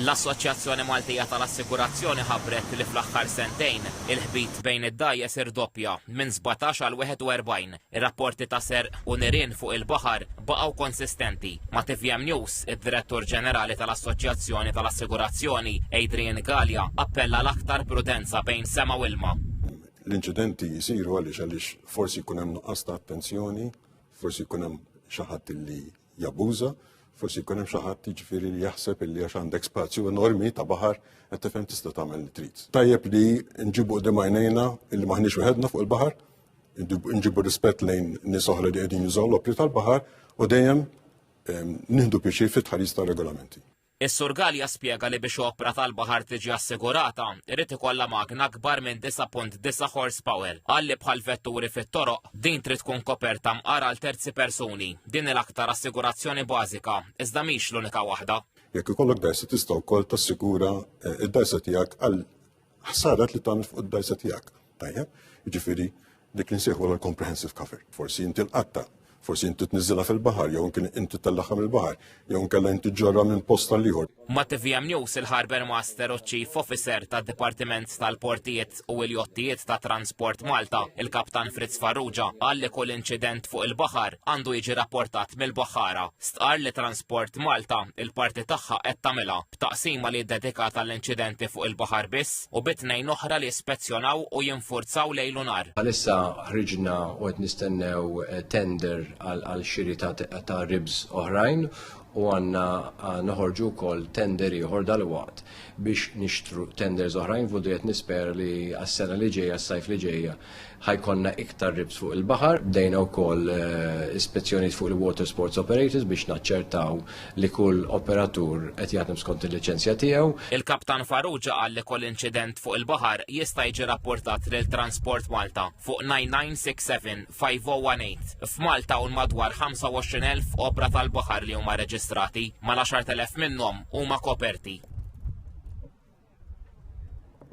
L-Assoċjazzjoni Maltija tal-Assigurazzjoni ħabbret li fl-aħħar sentejn il-ħbit bejn id-dajjes irdoppja minn 17 għal 41. Ir-rapporti ta' serq u nirien fuq il-baħar baqgħu konsistenti. Ma' TVM News, id-Direttur Ġenerali tal-Assoċjazzjoni tal-Assigurazzjoni, Adrian Gallia, appella l-aktar prudenza bejn sema u ilma. L-inċidenti jisiru għaliex forsi jkun hemm nuqqas ta' attenzjoni, forsi jkun hemm xi ħadd li jabbuża, forsi jkun hemm xi ħadd jiġifieri li jaħseb illi għax għandek spazju enormi ta' baħar qed tifhem tista' tagħmel li trid. Tajjeb li nġibu qudiem għajnejna illi maħniex weħedna fuq il-baħar, nġibu rispett lejn nies oħra li qegħdin jużaw l-oppju tal-baħar u dejjem nieħdu pjaċir fit-tħaris tar-regolamenti. Is-Sur Gallia spjega li biex opra tal-baħar tiġi assigurata, irid ikollha magna akbar minn 9.9 horsepower. Għalli bħal vetturi fit-toroq, din trid tkun koperta mqara għal terzi persuni. Din l-aktar assigurazzjoni bażika, iżda mhix l-unika waħda. Jekk ikollok dajsa tista' wkoll tassigura id-dajsa tiegħek għal ħsarat li tagħmel fuq id-dajsa tiegħek. Tajjeb, jiġifieri dik li nsejħu l-comprehensive cover. Forsi inti l-qatta. Forsi inti tniżilha fil-baħar, jew inti tellaħħa mill-baħar, jew inkella inti ġorra minn post tal-ieħor. Ma' TVM News il-Harbour Master u Chief Officer tad-Dipartiment tal-Portijiet u l-Jottijiet ta' Transport Malta, il-Kaptan Fritz Farrugia, qal li kull inċident fuq il-baħar għandu jiġi rapportat mill-baħħara. Stqar li Transport Malta il-parti tagħha qed tagħmilha b'taqsima li ddedikata l-inċidenti fuq il-baħar biss u bitnejn oħra li ispezzjonaw u jinfurzaw lejl u nar. Għalissa ħriġna u qed nistennew tender għal xiri ta' ribs oħrajn u għanna noħorġu wkoll tender ieħor dal-waqt biex nixtru tenders oħrajn fuq qed nisper li għas-sena li ġejja, għas-sajf li ġejja ħajkonna iktar ribs fuq il-baħar, bdejna wkoll ispezzjonijiet fuq il-water sports operators biex naċċertaw li kull operatur qed jaħdem skont il-liċenzja tiegħu. Il-Kaptan Farrugia qal li kull inċident fuq il-baħar jista' jiġi rapportat lil Transport Malta fuq 9967 5018. F'Malta u madwar 25,000 opra tal-baħar li huma reġistrati, mal-10,000 minnhom huma koperti.